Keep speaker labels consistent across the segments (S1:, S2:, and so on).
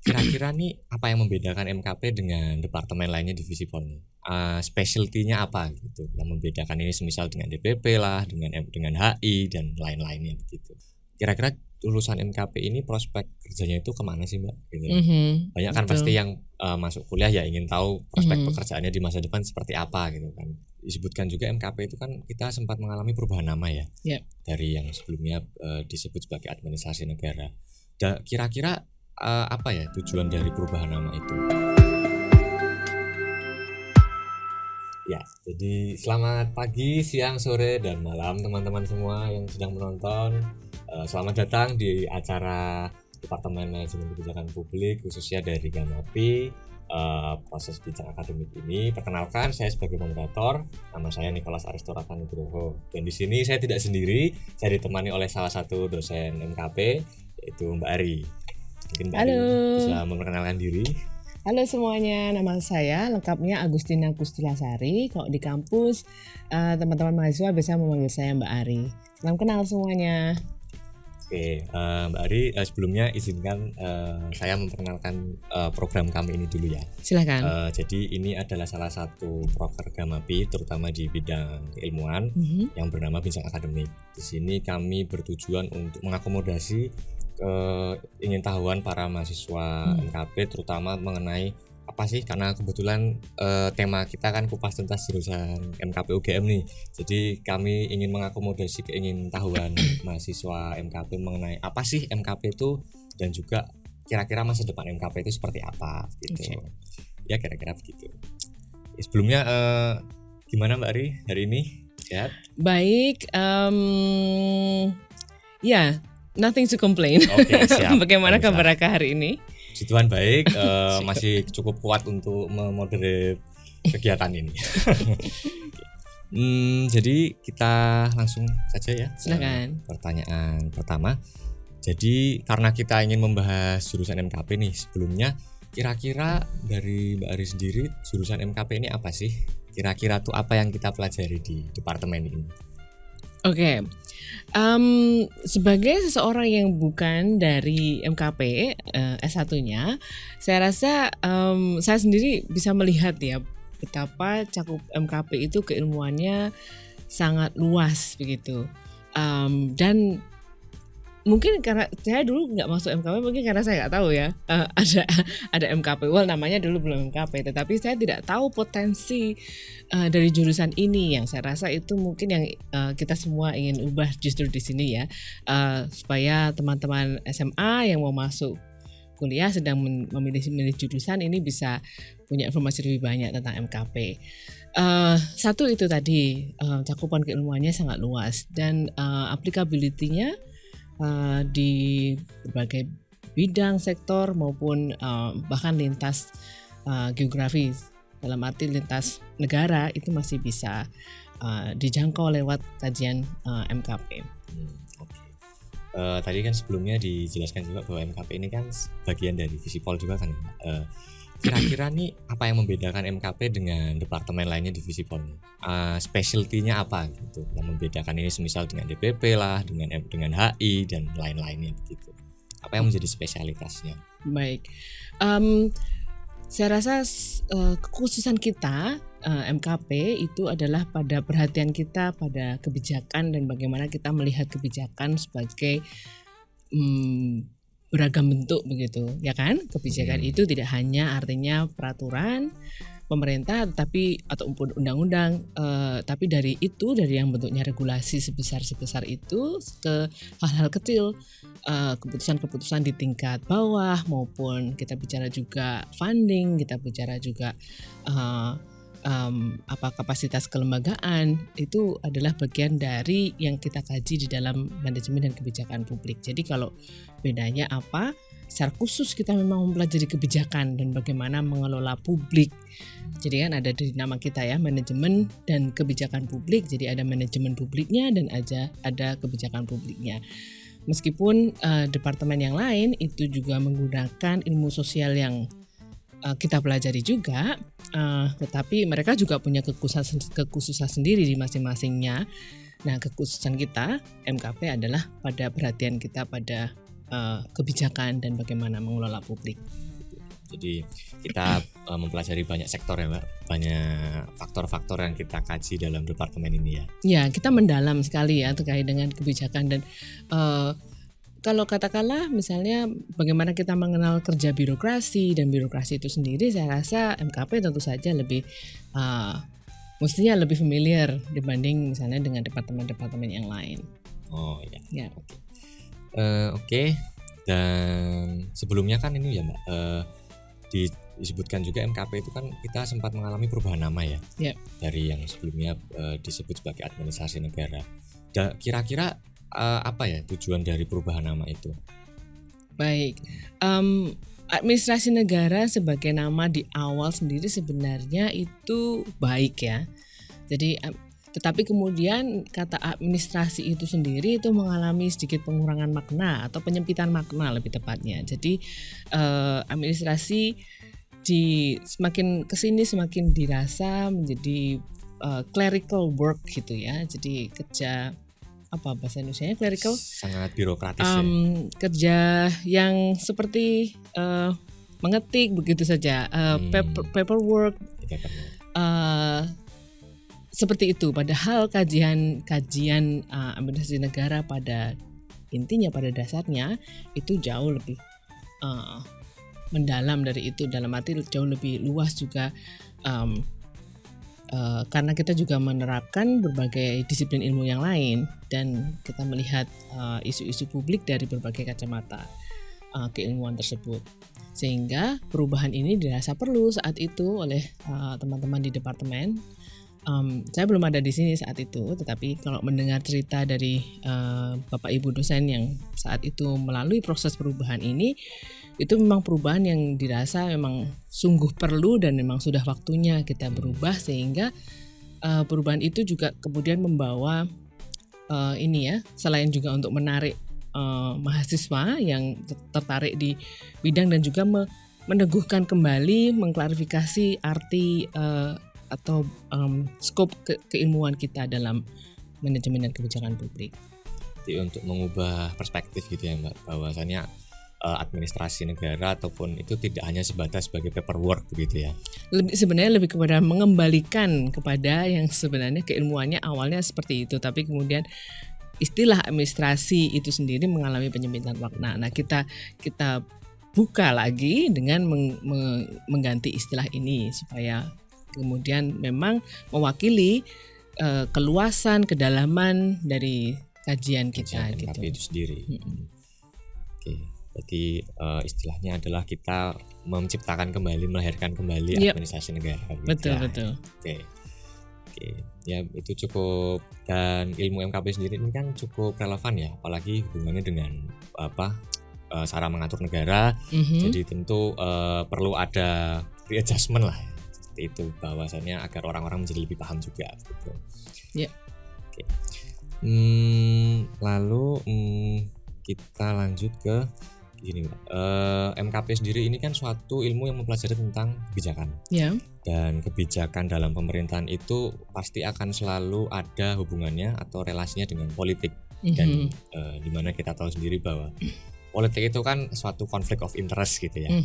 S1: Kira-kira nih apa yang membedakan MKP dengan departemen lainnya di Visipol nih? Specialty-nya apa gitu yang membedakan ini semisal dengan DPP lah, dengan HI dan lain-lainnya begitu. Kira-kira lulusan MKP ini prospek kerjanya itu kemana sih Mbak? Gitu. Banyak kan pasti
S2: Betul.
S1: yang masuk kuliah ya ingin tahu prospek
S2: Mhm.
S1: pekerjaannya di masa depan seperti apa gitu kan. Disebutkan juga MKP itu kan kita sempat mengalami perubahan nama ya.
S2: Ya.
S1: Dari yang sebelumnya disebut sebagai administrasi negara. Kira-kira apa ya tujuan dari perubahan nama itu? Ya, jadi selamat pagi, siang, sore, dan malam teman-teman semua yang sedang menonton. Selamat datang di acara Departemen Manajemen Kebijakan Publik khususnya dari Gamapi. Proses bincang akademik ini, perkenalkan saya sebagai moderator, nama saya Nicholas Aristorakan Nugroho. Dan di sini saya tidak sendiri, saya ditemani oleh salah satu dosen MKP yaitu Mbak Ari. Mungkin Mbak Ari bisa memperkenalkan diri.
S2: Halo semuanya, nama saya lengkapnya Agustina Kustilasari. Kalau di kampus teman-teman mahasiswa bisa memanggil saya Mbak Ari. Salam kenal semuanya.
S1: Oke, Mbak Ari, sebelumnya izinkan saya memperkenalkan program kami ini dulu ya.
S2: Silakan.
S1: Jadi ini adalah salah satu proker Gamapi, terutama di bidang keilmuan yang bernama Bincang Akademik. Di sini kami bertujuan untuk mengakomodasi keingintahuan para mahasiswa MKP, terutama mengenai apa sih, karena kebetulan tema kita kan kupas tuntas jurusan MKP UGM nih. Jadi kami ingin mengakomodasi keingintahuan mahasiswa MKP mengenai apa sih MKP itu dan juga kira-kira masa depan MKP itu seperti apa gitu.
S2: Okay.
S1: Ya kira-kira begitu. Sebelumnya gimana Mbak Ari hari ini? Sehat?
S2: Baik, ya, nothing to complain.
S1: Oke, siap.
S2: Bagaimana kabar Raka hari ini?
S1: Puji Tuhan baik, masih cukup kuat untuk memoderate kegiatan ini. Jadi kita langsung saja ya.
S2: Silakan.
S1: Pertanyaan pertama. Jadi karena kita ingin membahas jurusan MKP nih, sebelumnya kira-kira dari Mbak Ari sendiri jurusan MKP ini apa sih? Kira-kira tuh apa yang kita pelajari di departemen ini?
S2: Oke. Sebagai seseorang yang bukan dari MKP S1-nya, saya rasa saya sendiri bisa melihat ya betapa cakup MKP itu keilmuannya sangat luas begitu. Dan mungkin karena saya dulu nggak masuk MKP, mungkin karena saya nggak tahu ya ada MKP. Well, namanya dulu belum MKP, tetapi saya tidak tahu potensi dari jurusan ini yang saya rasa itu mungkin yang kita semua ingin ubah justru di sini ya, supaya teman-teman SMA yang mau masuk kuliah sedang memilih jurusan ini bisa punya informasi lebih banyak tentang MKP. Satu itu tadi cakupan keilmuannya sangat luas dan applicability-nya di berbagai bidang sektor maupun bahkan lintas geografi, dalam arti lintas negara itu masih bisa dijangkau lewat kajian MKP.
S1: Tadi kan sebelumnya dijelaskan juga bahwa MKP ini kan bagian dari Visipol juga kan. Kira-kira nih apa yang membedakan MKP dengan departemen lainnya di Visipol? Specialty-nya apa gitu yang membedakan ini semisal dengan DPP lah, dengan HI dan lain-lainnya begitu. Apa yang menjadi spesialitasnya?
S2: Baik, saya rasa kekhususan kita MKP itu adalah pada perhatian kita pada kebijakan dan bagaimana kita melihat kebijakan sebagai beragam bentuk begitu ya kan. Kebijakan itu tidak hanya artinya peraturan pemerintah ataupun undang-undang, tapi dari yang bentuknya regulasi sebesar itu ke hal-hal kecil, keputusan-keputusan di tingkat bawah, maupun kita bicara juga funding, kita bicara juga kapasitas kelembagaan, itu adalah bagian dari yang kita kaji di dalam manajemen dan kebijakan publik. Jadi kalau bedanya apa? Secara khusus kita memang mempelajari kebijakan dan bagaimana mengelola publik. Jadi kan ada di nama kita ya, manajemen dan kebijakan publik. Jadi ada manajemen publiknya dan ada kebijakan publiknya. Meskipun departemen yang lain itu juga menggunakan ilmu sosial yang kita pelajari juga, tetapi mereka juga punya kekhususan sendiri di masing-masingnya. Nah, kekhususan kita MKP adalah pada perhatian kita pada kebijakan dan bagaimana mengelola publik.
S1: Jadi kita mempelajari banyak sektor ya Mbak, banyak faktor-faktor yang kita kaji dalam departemen ini ya.
S2: Ya, kita mendalam sekali ya terkait dengan kebijakan dan kalau katakanlah misalnya bagaimana kita mengenal kerja birokrasi dan birokrasi itu sendiri, saya rasa MKP tentu saja lebih mestinya lebih familiar dibanding misalnya dengan departemen-departemen yang lain.
S1: Oh ya.
S2: Ya.
S1: Oke. Dan sebelumnya kan ini ya Mbak, disebutkan juga MKP itu kan kita sempat mengalami perubahan nama ya.
S2: Ya.
S1: Dari yang sebelumnya disebut sebagai administrasi negara. Kira-kira apa ya tujuan dari perubahan nama itu?
S2: Baik, administrasi negara sebagai nama di awal sendiri sebenarnya itu baik ya. Jadi tetapi kemudian kata administrasi itu sendiri itu mengalami sedikit pengurangan makna atau penyempitan makna lebih tepatnya. Jadi administrasi semakin kesini semakin dirasa menjadi clerical work gitu ya. Jadi kerja apa bahasa Indonesianya clerical?
S1: Sangat birokratis ya.
S2: Kerja yang seperti mengetik begitu saja, paperwork. Seperti itu. Padahal kajian administrasi negara pada intinya pada dasarnya itu jauh lebih mendalam dari itu, dalam arti jauh lebih luas juga. Karena kita juga menerapkan berbagai disiplin ilmu yang lain dan kita melihat isu-isu publik dari berbagai kacamata keilmuan tersebut, sehingga perubahan ini dirasa perlu saat itu oleh teman-teman di departemen. Saya belum ada di sini saat itu, tetapi kalau mendengar cerita dari Bapak Ibu dosen yang saat itu melalui proses perubahan ini, itu memang perubahan yang dirasa memang sungguh perlu dan memang sudah waktunya kita berubah, sehingga perubahan itu juga kemudian membawa ini ya, selain juga untuk menarik mahasiswa yang tertarik di bidang dan juga meneguhkan kembali, mengklarifikasi arti atau skop keilmuan kita dalam manajemen dan kebijakan publik.
S1: Jadi untuk mengubah perspektif gitu ya Mbak, bahwasannya administrasi negara ataupun itu tidak hanya sebatas sebagai paperwork begitu ya.
S2: Sebenarnya lebih kepada mengembalikan kepada yang sebenarnya keilmuannya awalnya seperti itu, tapi kemudian istilah administrasi itu sendiri mengalami penyempitan makna. Nah, kita buka lagi dengan mengganti istilah ini supaya kemudian memang mewakili keluasan, kedalaman dari kajian kita gitu.
S1: itu sendiri. Oke, berarti istilahnya adalah kita menciptakan kembali, melahirkan kembali administrasi negara.
S2: Betul, betul.
S1: Oke, ya itu cukup. Dan ilmu MKP sendiri ini kan cukup relevan ya, apalagi hubungannya dengan cara mengatur negara. Jadi tentu perlu ada readjustment lah. Itu bahwasannya agar orang-orang menjadi lebih paham juga gitu.
S2: Ya.
S1: Oke. Lalu kita lanjut ke gini Mbak. MKP sendiri ini kan suatu ilmu yang mempelajari tentang kebijakan.
S2: Ya.
S1: Dan kebijakan dalam pemerintahan itu pasti akan selalu ada hubungannya atau relasinya dengan politik. Dan dimana kita tahu sendiri bahwa politik itu kan suatu conflict of interest gitu ya.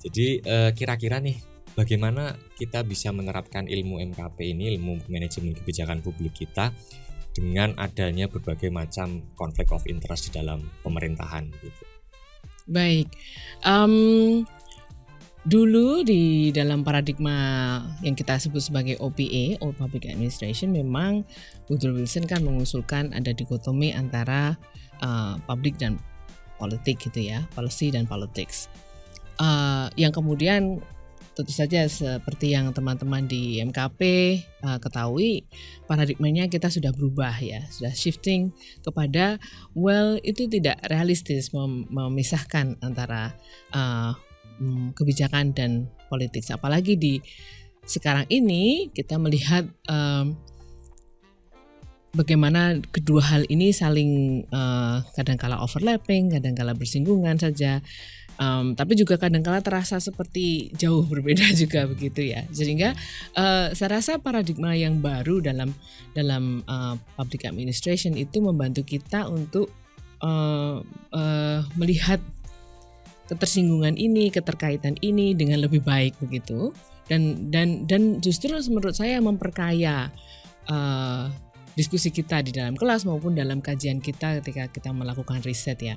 S1: Jadi kira-kira nih, bagaimana kita bisa menerapkan ilmu MKP ini, ilmu manajemen kebijakan publik kita, dengan adanya berbagai macam konflik of interest di dalam pemerintahan gitu.
S2: Baik, dulu di dalam paradigma yang kita sebut sebagai OPA, Old Public Administration, memang Woodrow Wilson kan mengusulkan ada dikotomi antara publik dan politik gitu ya, policy dan politics. Yang kemudian tentu saja seperti yang teman-teman di MKP ketahui, paradigmanya kita sudah berubah ya, sudah shifting kepada itu tidak realistis memisahkan antara kebijakan dan politik. Apalagi di sekarang ini kita melihat bagaimana kedua hal ini saling kadang-kala overlapping, kadang-kala bersinggungan saja. Tapi juga kadang-kala terasa seperti jauh berbeda juga begitu ya. Sehingga saya rasa paradigma yang baru dalam public administration itu membantu kita untuk melihat ketersinggungan ini, keterkaitan ini dengan lebih baik begitu. Dan justru menurut saya memperkaya diskusi kita di dalam kelas maupun dalam kajian kita ketika kita melakukan riset ya.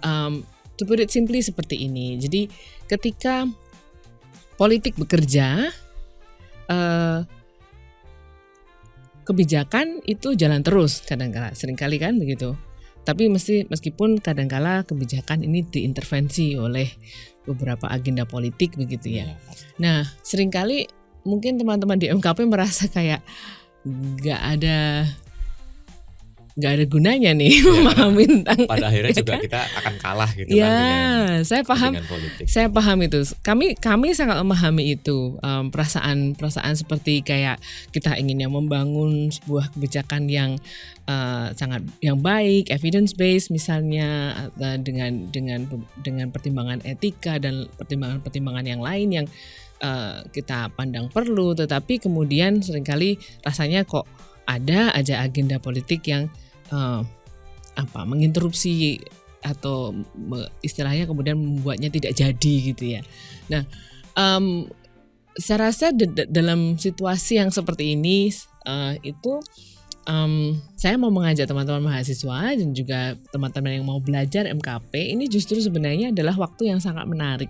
S2: To put it simply seperti ini. Jadi ketika politik bekerja, kebijakan itu jalan terus kadang-kala, seringkali kan begitu. Tapi meskipun kadang-kala kebijakan ini diintervensi oleh beberapa agenda politik begitu ya. Nah, seringkali mungkin teman-teman di MKP merasa kayak nggak ada gunanya nih memahami tentang.
S1: Pada akhirnya juga kita akan kalah gitu
S2: ya,
S1: kan
S2: saya paham. Saya paham itu. Kami sangat memahami itu, perasaan seperti kayak kita inginnya membangun sebuah kebijakan yang sangat yang baik, evidence based misalnya, dengan pertimbangan etika dan pertimbangan yang lain yang kita pandang perlu, tetapi kemudian seringkali rasanya kok ada aja agenda politik yang menginterupsi atau istilahnya kemudian membuatnya tidak jadi gitu ya. Nah, saya rasa dalam situasi yang seperti ini itu saya mau mengajak teman-teman mahasiswa dan juga teman-teman yang mau belajar MKP ini justru sebenarnya adalah waktu yang sangat menarik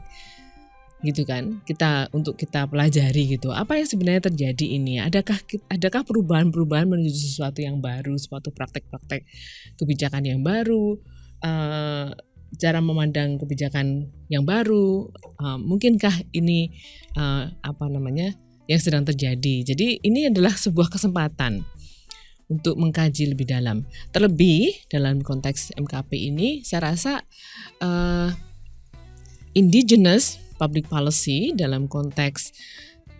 S2: gitu kan, untuk kita pelajari gitu apa yang sebenarnya terjadi ini, adakah perubahan menuju sesuatu yang baru, suatu praktek-praktek kebijakan yang baru, cara memandang kebijakan yang baru, mungkinkah ini yang sedang terjadi. Jadi ini adalah sebuah kesempatan untuk mengkaji lebih dalam, terlebih dalam konteks MKP ini saya rasa indigenous public policy dalam konteks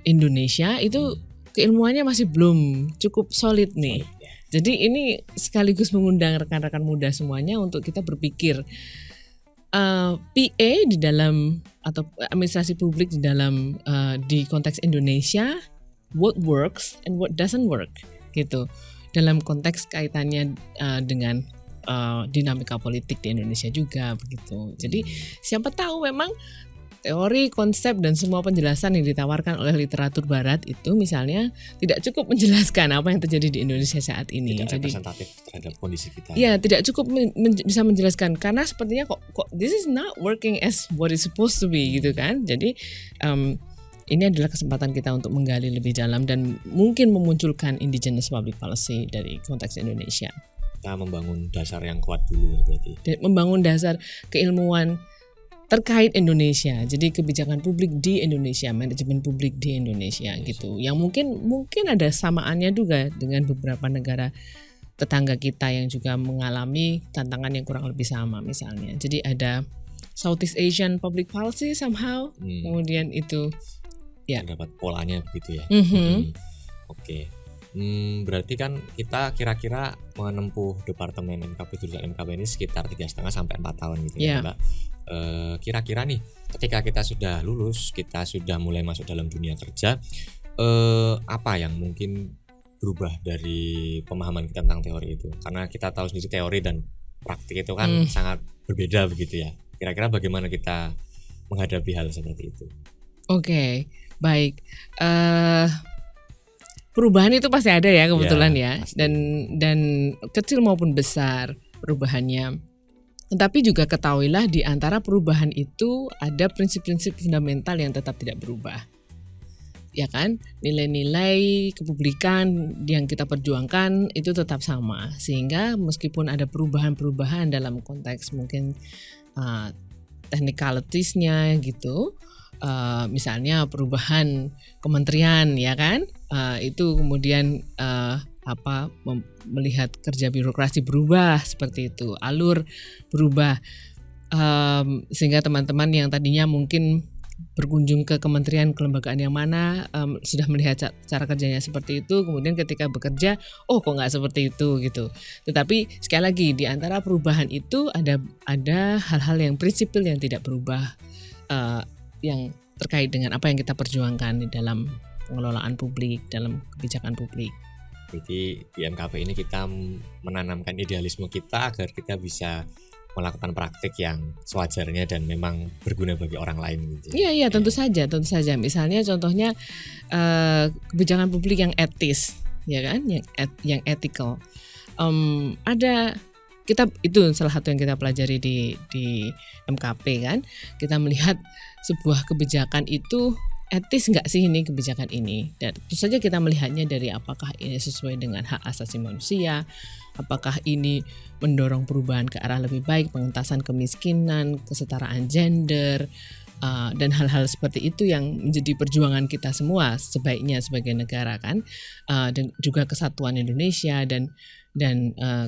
S2: Indonesia itu keilmuannya masih belum cukup solid nih. Jadi ini sekaligus mengundang rekan-rekan muda semuanya untuk kita berpikir PA di dalam atau administrasi publik di konteks Indonesia, what works and what doesn't work gitu. Dalam konteks kaitannya dengan dinamika politik di Indonesia juga begitu. Jadi siapa tahu memang teori, konsep, dan semua penjelasan yang ditawarkan oleh literatur barat itu misalnya tidak cukup menjelaskan apa yang terjadi di Indonesia saat ini.
S1: Tidak representatif terhadap kondisi kita.
S2: Ya, tidak cukup bisa menjelaskan karena sepertinya kok this is not working as what is supposed to be gitu kan. Jadi ini adalah kesempatan kita untuk menggali lebih dalam dan mungkin memunculkan indigenous public policy dari konteks Indonesia.
S1: Kita membangun dasar yang kuat dulu ya berarti.
S2: Membangun dasar keilmuan terkait Indonesia, jadi kebijakan publik di Indonesia, manajemen publik di Indonesia gitu. Yang mungkin ada samaannya juga dengan beberapa negara tetangga kita yang juga mengalami tantangan yang kurang lebih sama misalnya. Jadi ada Southeast Asian public policy somehow, kemudian itu ya
S1: dapat polanya begitu ya. Oke. Berarti kan kita kira-kira menempuh departemen MKP jurusan MKP ini sekitar 3,5 sampai 4 tahun gitu ya Mbak. Kira-kira nih ketika kita sudah lulus, kita sudah mulai masuk dalam dunia kerja, apa yang mungkin berubah dari pemahaman kita tentang teori itu? Karena kita tahu sendiri teori dan praktik itu kan sangat berbeda begitu ya. Kira-kira bagaimana kita menghadapi hal seperti itu?
S2: Oke, baik. Perubahan itu pasti ada ya kebetulan ya, dan kecil maupun besar perubahannya. Tetapi juga ketahuilah di antara perubahan itu ada prinsip-prinsip fundamental yang tetap tidak berubah. Ya kan? Nilai-nilai kepublikan yang kita perjuangkan itu tetap sama. Sehingga meskipun ada perubahan-perubahan dalam konteks mungkin technicalitiesnya gitu, misalnya perubahan kementerian ya kan, itu kemudian melihat kerja birokrasi berubah seperti itu, alur berubah, sehingga teman-teman yang tadinya mungkin berkunjung ke kementerian kelembagaan yang mana sudah melihat cara kerjanya seperti itu, kemudian ketika bekerja kok nggak seperti itu gitu. Tetapi sekali lagi di antara perubahan itu ada hal-hal yang prinsipil yang tidak berubah, yang terkait dengan apa yang kita perjuangkan di dalam pengelolaan publik, dalam kebijakan publik.
S1: Jadi di MKP ini kita menanamkan idealisme kita agar kita bisa melakukan praktik yang sewajarnya dan memang berguna bagi orang lain gitu.
S2: Iya, tentu saja. Misalnya contohnya kebijakan publik yang etis, ya kan, yang ethical. Ada kita itu salah satu yang kita pelajari di MKP kan. Kita melihat sebuah kebijakan itu etis nggak sih ini kebijakan ini. Dan tentu saja kita melihatnya dari apakah ini sesuai dengan hak asasi manusia, apakah ini mendorong perubahan ke arah lebih baik, pengentasan kemiskinan, kesetaraan gender, dan hal-hal seperti itu yang menjadi perjuangan kita semua sebaiknya sebagai negara kan, dan juga kesatuan Indonesia dan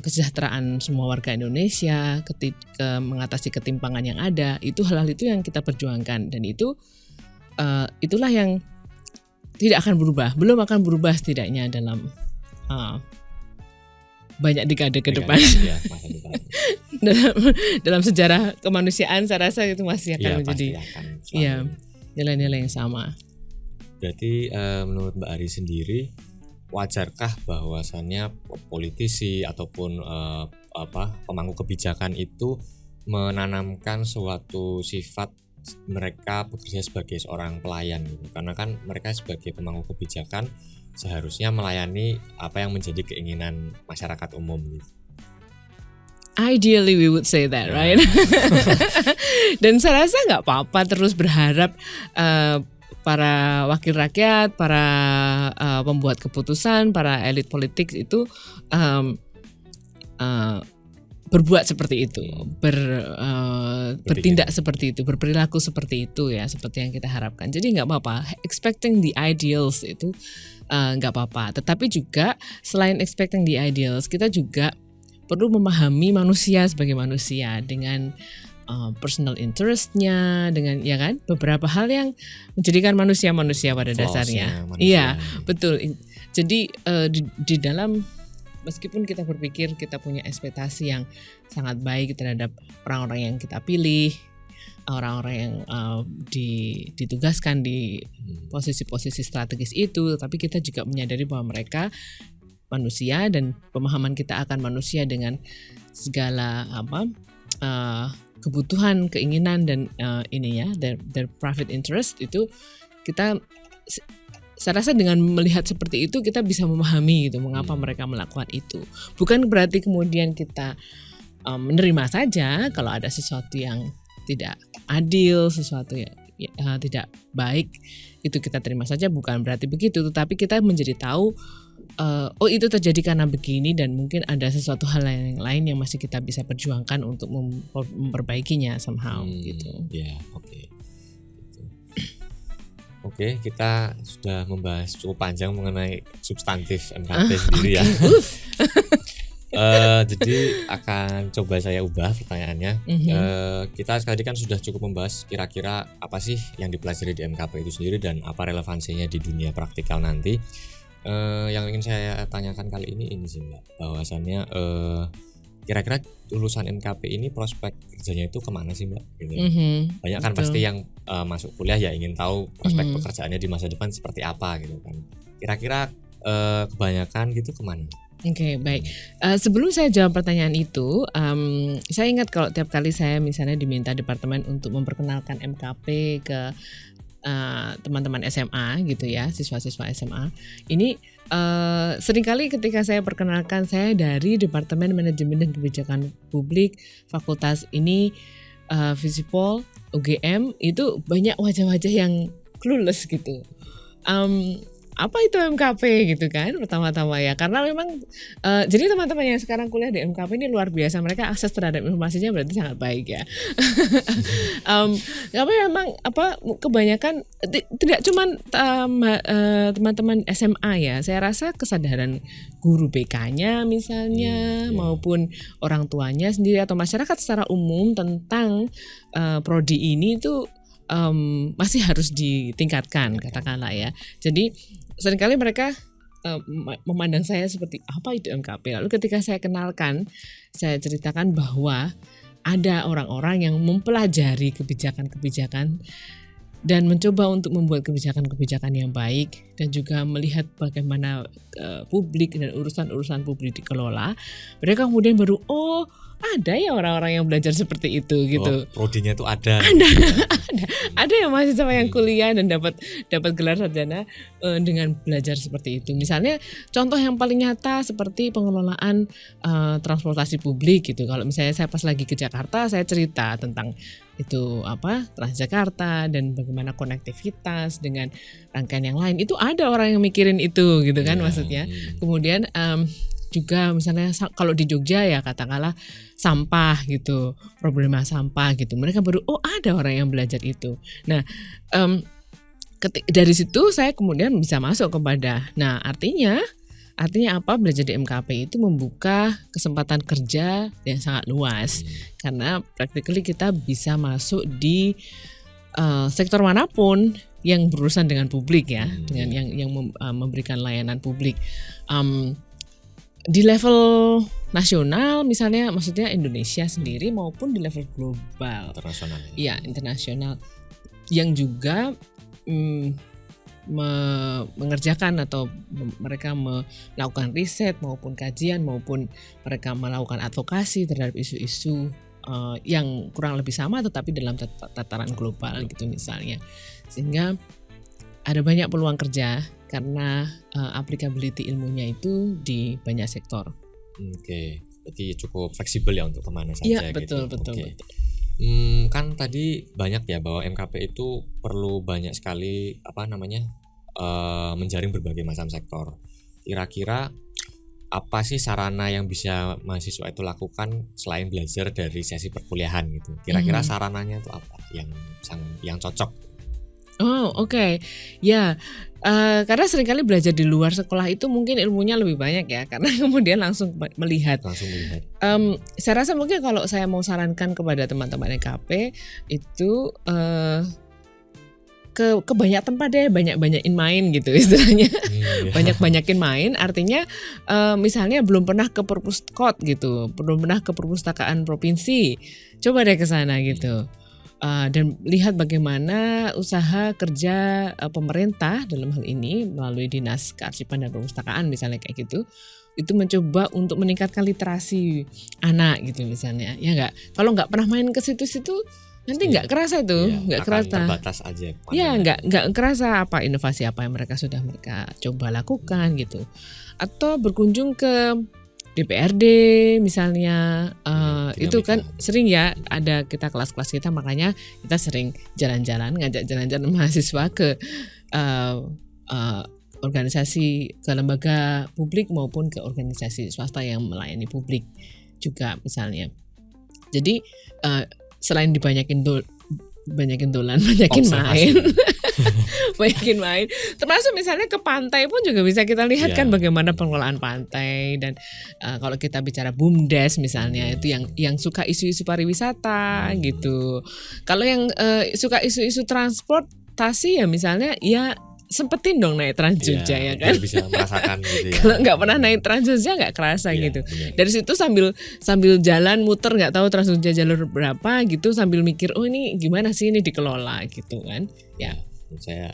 S2: kesejahteraan semua warga Indonesia, ketika mengatasi ketimpangan yang ada, itu hal-hal itu yang kita perjuangkan dan itulah yang tidak akan berubah, belum akan berubah setidaknya dalam banyak dekade ke depan.
S1: Ya,
S2: dalam sejarah kemanusiaan saya rasa itu masih akan menjadi nilai-nilai yang sama.
S1: Berarti menurut Mbak Ari sendiri, wajarkah bahwasannya politisi ataupun pemangku kebijakan itu menanamkan suatu sifat mereka bekerja sebagai seorang pelayan gitu? Karena kan mereka sebagai pemangku kebijakan seharusnya melayani apa yang menjadi keinginan masyarakat umum gitu.
S2: Ideally we would say that, right? Dan saya rasa nggak apa-apa terus berharap para wakil rakyat, para pembuat keputusan, para elit politik itu berbuat seperti itu, bertindak seperti itu, berperilaku seperti itu ya, seperti yang kita harapkan. Jadi nggak apa-apa, expecting the ideals itu nggak apa-apa. Tetapi juga selain expecting the ideals, kita juga perlu memahami manusia sebagai manusia dengan personal interest-nya, dengan ya kan beberapa hal yang menjadikan manusia pada dasarnya. Iya, betul. Jadi di dalam meskipun kita berpikir kita punya ekspektasi yang sangat baik terhadap orang-orang yang kita pilih, orang-orang yang ditugaskan di posisi-posisi strategis itu, tapi kita juga menyadari bahwa mereka manusia dan pemahaman kita akan manusia dengan segala kebutuhan, keinginan dan their profit interest itu kita saya rasa dengan melihat seperti itu kita bisa memahami gitu mengapa mereka melakukan itu. Bukan berarti kemudian kita menerima saja kalau ada sesuatu yang tidak adil, sesuatu yang tidak baik itu kita terima saja, bukan berarti begitu, tetapi kita menjadi tahu itu terjadi karena begini dan mungkin ada sesuatu hal yang lain yang masih kita bisa perjuangkan untuk memperbaikinya somehow gitu.
S1: Ya, Oke, kita sudah membahas cukup panjang mengenai substantif MKP sendiri ya. Jadi akan coba saya ubah pertanyaannya. Kita tadi kan sudah cukup membahas kira-kira apa sih yang dipelajari di MKP itu sendiri dan apa relevansinya di dunia praktikal nanti. Yang ingin saya tanyakan kali ini sih Mbak, bahwasannya kira-kira lulusan MKP ini prospek kerjanya itu kemana sih Mbak? Gitu. Banyak kan pasti yang masuk kuliah ya ingin tahu prospek pekerjaannya di masa depan seperti apa gitu kan. Kira-kira kebanyakan gitu kemana?
S2: Oke, baik. Sebelum saya jawab pertanyaan itu, saya ingat kalau tiap kali saya misalnya diminta departemen untuk memperkenalkan MKP ke teman-teman SMA gitu ya, siswa-siswa SMA. Ini seringkali ketika saya perkenalkan saya dari Departemen Manajemen dan Kebijakan Publik Fakultas ini, Visipol, UGM, itu banyak wajah-wajah yang clueless gitu. Apa itu MKP gitu kan pertama-tama ya, karena memang jadi teman-teman yang sekarang kuliah di MKP ini luar biasa, mereka akses terhadap informasinya berarti sangat baik ya. Tapi memang kebanyakan tidak cuma teman-teman SMA ya, saya rasa kesadaran guru BK-nya misalnya maupun orang tuanya sendiri atau masyarakat secara umum tentang prodi ini itu masih harus ditingkatkan katakanlah ya. Jadi seringkali mereka memandang saya seperti apa itu MKP. Lalu ketika saya kenalkan, saya ceritakan bahwa ada orang-orang yang mempelajari kebijakan-kebijakan dan mencoba untuk membuat kebijakan-kebijakan yang baik dan juga melihat bagaimana publik dan urusan-urusan publik dikelola. Mereka kemudian baru ada ya orang-orang yang belajar seperti itu gitu.
S1: Prodinya tuh ada.
S2: Ada yang mahasiswa yang kuliah dan dapat gelar sarjana dengan belajar seperti itu. Misalnya contoh yang paling nyata seperti pengelolaan transportasi publik gitu. Kalau misalnya saya pas lagi ke Jakarta, saya cerita tentang itu Transjakarta dan bagaimana konektivitas dengan rangkaian yang lain. Itu ada orang yang mikirin itu gitu kan maksudnya. Kemudian juga misalnya kalau di Jogja ya katakanlah sampah gitu, problema sampah gitu, mereka baru ada orang yang belajar itu. Nah dari situ saya kemudian bisa masuk kepada, nah artinya apa, belajar di MKP itu membuka kesempatan kerja yang sangat luas karena practically kita bisa masuk di sektor manapun yang berurusan dengan publik ya, dengan yang memberikan layanan publik. Di level nasional misalnya, maksudnya Indonesia sendiri maupun di level global,
S1: internasional.
S2: Ya, internasional yang juga mengerjakan atau mereka melakukan riset maupun kajian maupun mereka melakukan advokasi terhadap isu-isu yang kurang lebih sama tetapi dalam tataran global gitu misalnya. Sehingga ada banyak peluang kerja karena applicability ilmunya itu di banyak sektor.
S1: Oke, berarti cukup fleksibel ya untuk kemana saja.
S2: Iya, betul.
S1: Kan tadi banyak ya bahwa MKP itu perlu banyak sekali menjaring berbagai macam sektor. Kira-kira apa sih sarana yang bisa mahasiswa itu lakukan selain belajar dari sesi perkuliahan gitu? Kira-kira sarananya itu apa yang cocok?
S2: Oke. Ya, karena seringkali belajar di luar sekolah itu mungkin ilmunya lebih banyak ya, karena kemudian langsung melihat. Saya rasa mungkin kalau saya mau sarankan kepada teman-teman EKP itu ke banyak tempat deh, banyakin main gitu istilahnya. Banyakin main artinya misalnya belum pernah ke perpuskot gitu, belum pernah ke perpustakaan provinsi, coba deh ke sana gitu. Dan lihat bagaimana usaha kerja pemerintah dalam hal ini melalui Dinas Kearsipan dan Perpustakaan misalnya kayak gitu, itu mencoba untuk meningkatkan literasi anak gitu misalnya, ya nggak? Kalau nggak pernah main ke situ-situ nanti nggak kerasa itu, nggak kerasa.
S1: Terbatas aja.
S2: Ya nggak kerasa apa inovasi apa yang mereka coba lakukan gitu, atau berkunjung ke DPRD misalnya, itu kan sering ya ada kita kelas-kelas kita, makanya kita sering ngajak jalan-jalan mahasiswa ke organisasi, ke lembaga publik maupun ke organisasi swasta yang melayani publik juga misalnya. Jadi selain dibanyakin dolan, banyakin main, termasuk misalnya ke pantai pun juga bisa kita lihat kan bagaimana pengelolaan pantai. Dan kalau kita bicara BUMDes misalnya, itu yang suka isu-isu pariwisata gitu. Kalau yang suka isu-isu transportasi ya misalnya, ya sempetin dong naik Trans Jogja ya kan,
S1: bisa merasakan gitu ya.
S2: Kalau nggak pernah naik Trans Jogja nggak kerasa gitu. Bener. Dari situ sambil jalan muter, nggak tahu Trans Jogja jalur berapa gitu, sambil mikir ini gimana sih ini dikelola gitu kan ya.
S1: Saya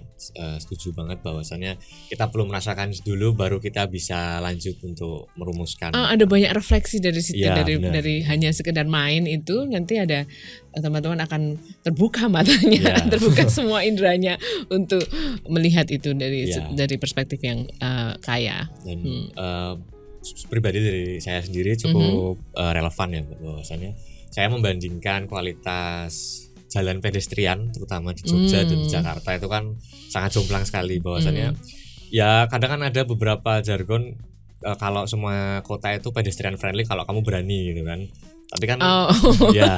S1: setuju banget bahwasannya kita perlu merasakan dulu baru kita bisa lanjut untuk merumuskan.
S2: Ada banyak refleksi dari situ, dari hanya sekedar main itu, nanti ada teman-teman akan terbuka matanya, terbuka semua inderanya untuk melihat itu dari perspektif yang kaya.
S1: Dan pribadi dari saya sendiri cukup relevan ya bahwasannya saya membandingkan kualitas jalan pedestrian terutama di Jogja dan di Jakarta itu kan sangat jomplang sekali bahwasannya. Ya kadang kan ada beberapa jargon kalau semua kota itu pedestrian friendly kalau kamu berani gitu kan. Tapi kan ya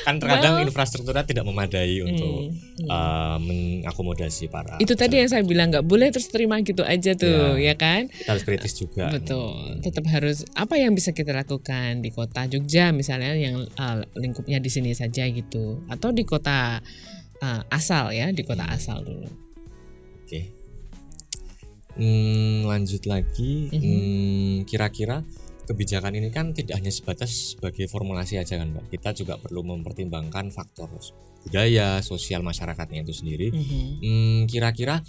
S1: kan terkadang infrastrukturnya tidak memadai untuk mengakomodasi para.
S2: Itu tadi yang saya bilang, nggak boleh terus terima gitu aja tuh, ya kan?
S1: Kita harus kritis juga.
S2: Betul. Tetap harus apa yang bisa kita lakukan di kota Jogja misalnya yang lingkupnya di sini saja gitu, atau di kota asal ya, di kota asal dulu.
S1: Oke. Lanjut lagi. Kira-kira kebijakan ini kan tidak hanya sebatas sebagai formulasi aja kan Mbak, kita juga perlu mempertimbangkan faktor budaya, sosial masyarakatnya itu sendiri. Kira-kira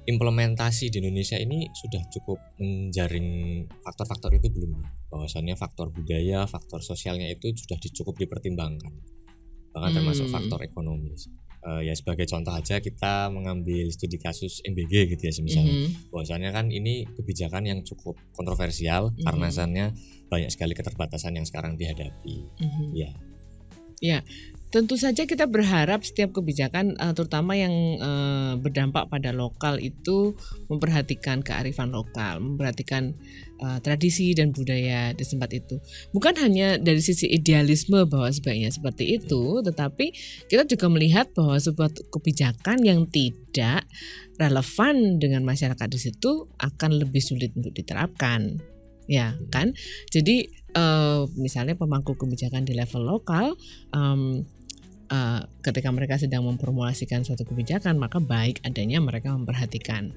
S1: implementasi di Indonesia ini sudah cukup menjaring faktor-faktor itu belum? Bahwasannya faktor budaya, faktor sosialnya itu sudah cukup dipertimbangkan, bahkan termasuk faktor ekonomi. Ya sebagai contoh aja kita mengambil studi kasus MBG gitu ya misalnya, bahwasannya kan ini kebijakan yang cukup kontroversial karena asalnya banyak sekali keterbatasan yang sekarang dihadapi.
S2: Ya, tentu saja kita berharap setiap kebijakan terutama yang berdampak pada lokal itu memperhatikan kearifan lokal, memperhatikan tradisi dan budaya di tempat itu. Bukan hanya dari sisi idealisme bahwa sebaiknya seperti itu, tetapi kita juga melihat bahwa sebuah kebijakan yang tidak relevan dengan masyarakat di situ akan lebih sulit untuk diterapkan. Ya kan? Jadi misalnya pemangku kebijakan di level lokal ketika mereka sedang memformulasikan suatu kebijakan, maka baik adanya mereka memperhatikan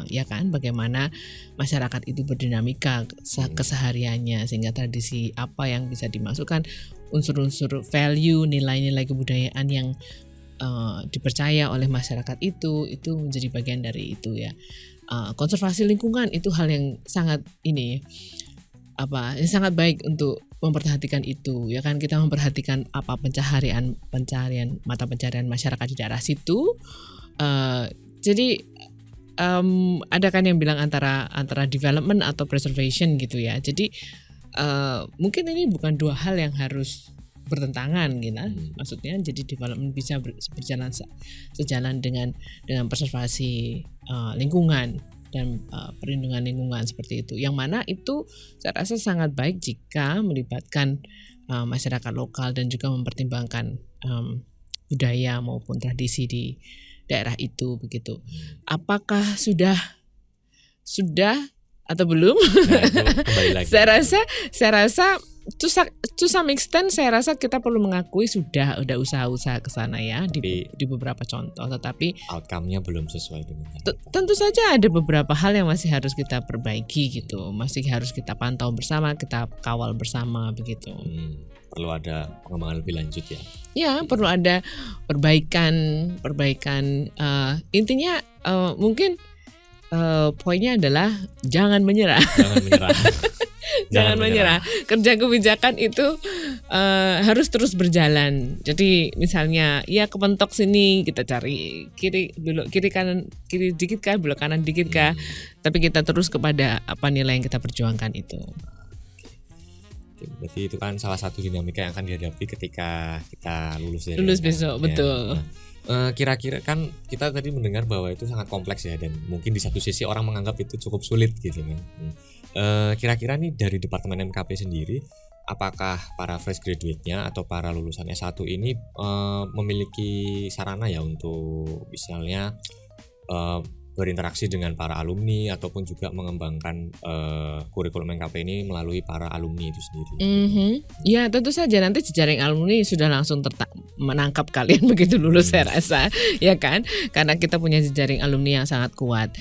S2: ya kan, bagaimana masyarakat itu berdinamika kesehariannya, sehingga tradisi apa yang bisa dimasukkan, unsur-unsur value, nilai-nilai kebudayaan yang dipercaya oleh masyarakat itu menjadi bagian dari itu ya. Konservasi lingkungan itu hal yang sangat yang sangat baik untuk memperhatikan itu ya kan, kita memperhatikan apa pencaharian mata pencaharian masyarakat di daerah situ. Jadi ada kan yang bilang antara development atau preservation gitu ya. Jadi mungkin ini bukan dua hal yang harus bertentangan gitu. Maksudnya jadi development bisa berjalan sejalan dengan preservasi lingkungan dan perlindungan lingkungan seperti itu. Yang mana itu saya rasa sangat baik jika melibatkan masyarakat lokal dan juga mempertimbangkan budaya maupun tradisi di daerah itu begitu. Apakah sudah atau belum?
S1: Nah, itu kembali lagi.
S2: Saya rasa to some extent saya rasa kita perlu mengakui sudah usaha-usaha ke sana ya di beberapa contoh, tetapi
S1: outcome-nya belum sesuai dengan
S2: tentu saja ada beberapa hal yang masih harus kita perbaiki gitu, masih harus kita pantau bersama, kita kawal bersama begitu.
S1: Perlu ada pengembangan lebih lanjut ya.
S2: Ya, perlu ada perbaikan. Intinya mungkin poinnya adalah jangan menyerah. Jangan menyerah. Kerja kebijakan itu harus terus berjalan. Jadi misalnya ya kepentok sini kita cari kiri kanan, kiri dikit kah, belok kanan dikit kah. Tapi kita terus kepada apa nilai yang kita perjuangkan itu.
S1: Berarti itu kan salah satu dinamika yang akan dihadapi ketika kita lulus
S2: besok, betul.
S1: Kira-kira kan kita tadi mendengar bahwa itu sangat kompleks ya, dan mungkin di satu sisi orang menganggap itu cukup sulit gitu kan. Kira-kira nih dari Departemen MKP sendiri, apakah para fresh graduate-nya atau para lulusan S1 ini memiliki sarana ya untuk misalnya berinteraksi dengan para alumni ataupun juga mengembangkan kurikulum MKP ini melalui para alumni itu sendiri?
S2: Ya tentu saja nanti jejaring alumni sudah langsung menangkap kalian begitu lulus saya rasa ya kan, karena kita punya jejaring alumni yang sangat kuat.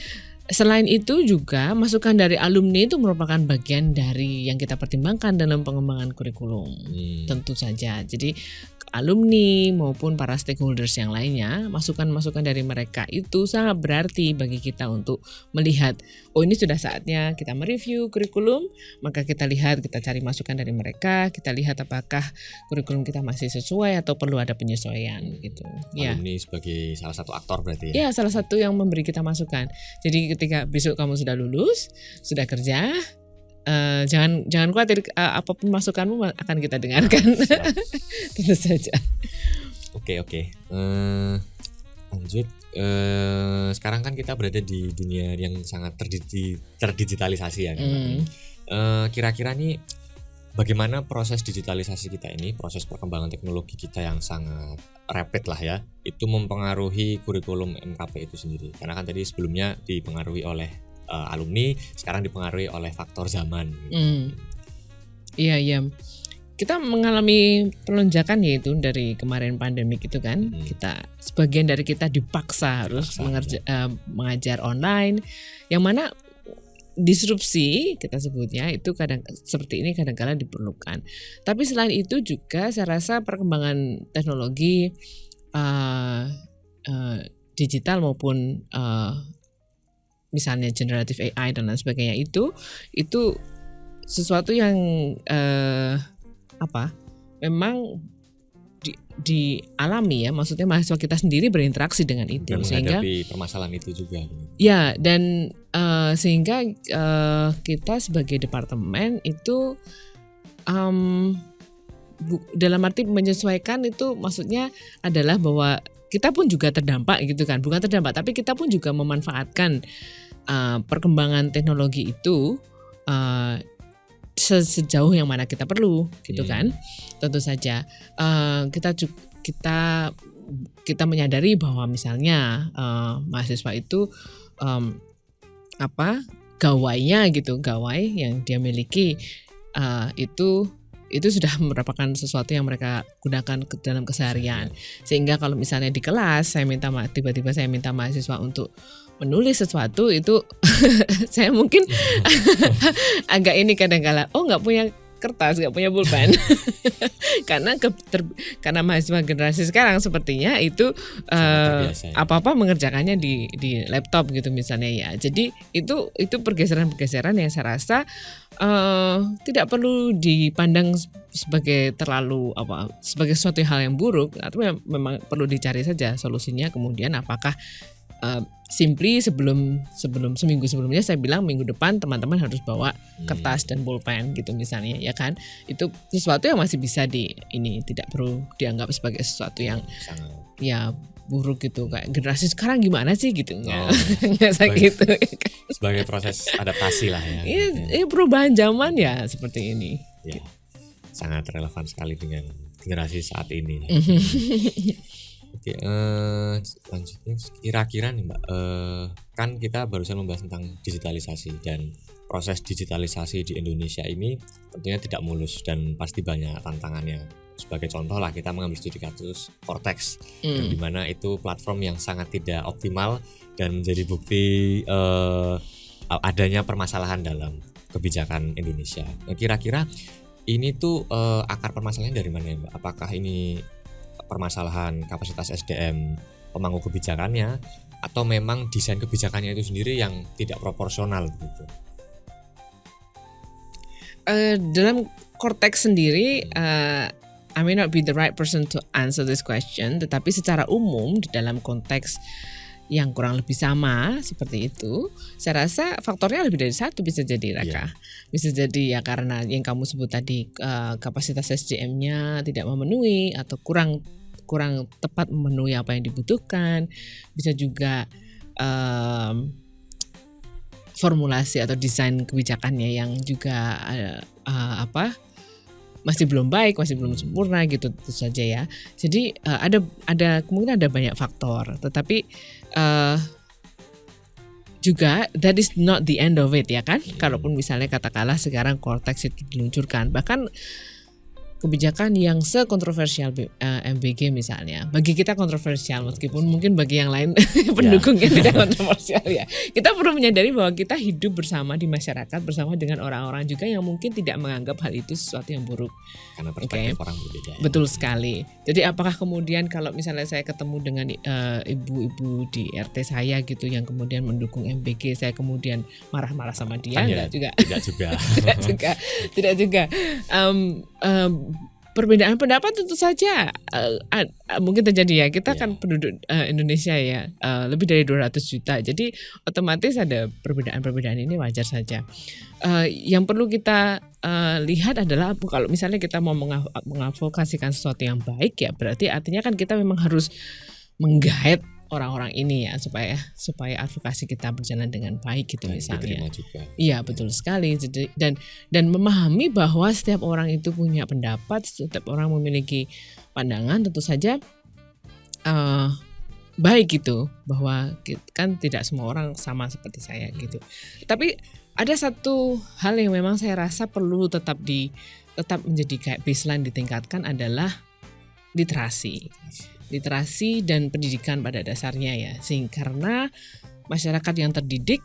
S2: Selain itu juga masukan dari alumni itu merupakan bagian dari yang kita pertimbangkan dalam pengembangan kurikulum. Tentu saja. Jadi alumni maupun para stakeholders yang lainnya, masukan-masukan dari mereka itu sangat berarti bagi kita untuk melihat, oh ini sudah saatnya kita mereview kurikulum, maka kita lihat, kita cari masukan dari mereka, kita lihat apakah kurikulum kita masih sesuai atau perlu ada penyesuaian gitu.
S1: Alumni sebagai salah satu aktor berarti ya?
S2: Ya, salah satu yang memberi kita masukan. Jadi ketika besok kamu sudah lulus, sudah kerja, jangan khawatir, apapun masukanmu akan kita dengarkan. Tentu saja.
S1: Oke. Lanjut. Sekarang kan kita berada di dunia yang sangat terdigitalisasi ya. Kira-kira nih bagaimana proses digitalisasi kita ini, proses perkembangan teknologi kita yang sangat rapid lah ya, itu mempengaruhi kurikulum MKP itu sendiri. Karena kan tadi sebelumnya dipengaruhi oleh alumni, sekarang dipengaruhi oleh faktor zaman.
S2: Iya. Kita mengalami pelonjakan yaitu dari kemarin pandemik itu kan. Kita sebagian dari kita dipaksa harus mengajar online, yang mana disrupsi kita sebutnya itu seperti ini kadang-kala diperlukan. Tapi selain itu juga saya rasa perkembangan teknologi digital maupun misalnya generative AI dan lain sebagainya itu sesuatu yang memang dialami ya, maksudnya mahasiswa kita sendiri berinteraksi dengan itu
S1: dan
S2: sehingga
S1: menghadapi permasalahan itu juga.
S2: Ya, dan sehingga kita sebagai departemen itu dalam arti menyesuaikan itu maksudnya adalah bahwa kita pun juga terdampak gitu kan, bukan terdampak tapi kita pun juga memanfaatkan perkembangan teknologi itu sejauh yang mana kita perlu gitu kan. Tentu saja kita menyadari bahwa misalnya mahasiswa itu gawai yang dia miliki itu sudah merupakan sesuatu yang mereka gunakan dalam keseharian. Sehingga kalau misalnya di kelas tiba-tiba saya minta mahasiswa untuk menulis sesuatu itu saya mungkin agak ini kadang-kala nggak punya kertas, nggak punya pulpen. karena mahasiswa generasi sekarang sepertinya itu apa-apa mengerjakannya di laptop gitu misalnya ya. Jadi itu pergeseran-pergeseran yang saya rasa tidak perlu dipandang sebagai sebagai suatu hal yang buruk, atau memang perlu dicari saja solusinya. Kemudian apakah simply sebelum seminggu sebelumnya saya bilang minggu depan teman-teman harus bawa kertas dan pulpen gitu misalnya ya kan, itu sesuatu yang masih bisa tidak perlu dianggap sebagai sesuatu yang ya buruk gitu, kayak generasi sekarang gimana sih gitu gitu
S1: sebagai proses adaptasi lah ya.
S2: Iya, perubahan zaman ya seperti ini
S1: ya, sangat relevan sekali dengan generasi saat ini. Oke, selanjutnya kira-kira nih Mbak, kan kita barusan membahas tentang digitalisasi, dan proses digitalisasi di Indonesia ini tentunya tidak mulus dan pasti banyak tantangannya. Sebagai contoh lah, kita mengambil studi kasus Cortex, di mana itu platform yang sangat tidak optimal dan menjadi bukti adanya permasalahan dalam kebijakan Indonesia. Nah, kira-kira ini tuh akar permasalahannya dari mana ya Mbak? Apakah ini permasalahan kapasitas SDM pemangku kebijakannya, atau memang desain kebijakannya itu sendiri yang tidak proporsional gitu?
S2: Dalam Cortex sendiri, I may not be the right person to answer this question, tetapi secara umum di dalam konteks yang kurang lebih sama seperti itu, saya rasa faktornya lebih dari satu bisa jadi Raka. Bisa jadi ya karena yang kamu sebut tadi, kapasitas SDM-nya tidak memenuhi atau kurang tepat memenuhi apa yang dibutuhkan. Bisa juga formulasi atau desain kebijakannya yang juga masih belum baik, masih belum sempurna gitu, tentu saja ya. Jadi ada kemungkinan ada banyak faktor, tetapi juga that is not the end of it ya kan. Kalaupun misalnya katakanlah sekarang Cortex itu diluncurkan, bahkan kebijakan yang sekontroversial MBG misalnya, bagi kita kontroversial meskipun mungkin bagi yang lain pendukungnya tidak kontroversial ya. Kita perlu menyadari bahwa kita hidup bersama di masyarakat bersama dengan orang-orang juga yang mungkin tidak menganggap hal itu sesuatu yang buruk.
S1: Karena perspektif orang berbeda.
S2: Betul sekali. Jadi apakah kemudian kalau misalnya saya ketemu dengan ibu-ibu di RT saya gitu yang kemudian mendukung MBG, saya kemudian marah-marah sama dia? Enggak juga. Tidak juga. Perbedaan pendapat tentu saja mungkin terjadi ya. Kita kan penduduk Indonesia ya, lebih dari 200 juta. Jadi otomatis ada perbedaan-perbedaan, ini wajar saja. Yang perlu kita lihat adalah kalau misalnya kita mau mengadvokasikan sesuatu yang baik ya, berarti artinya kan kita memang harus menggait orang-orang ini ya supaya advokasi kita berjalan dengan baik gitu misalnya. Iya betul sekali. Jadi, dan memahami bahwa setiap orang itu punya pendapat, setiap orang memiliki pandangan, tentu saja baik gitu, bahwa kan tidak semua orang sama seperti saya gitu. Tapi ada satu hal yang memang saya rasa perlu tetap menjadi kayak baseline ditingkatkan adalah literasi dan pendidikan pada dasarnya ya. Karena masyarakat yang terdidik,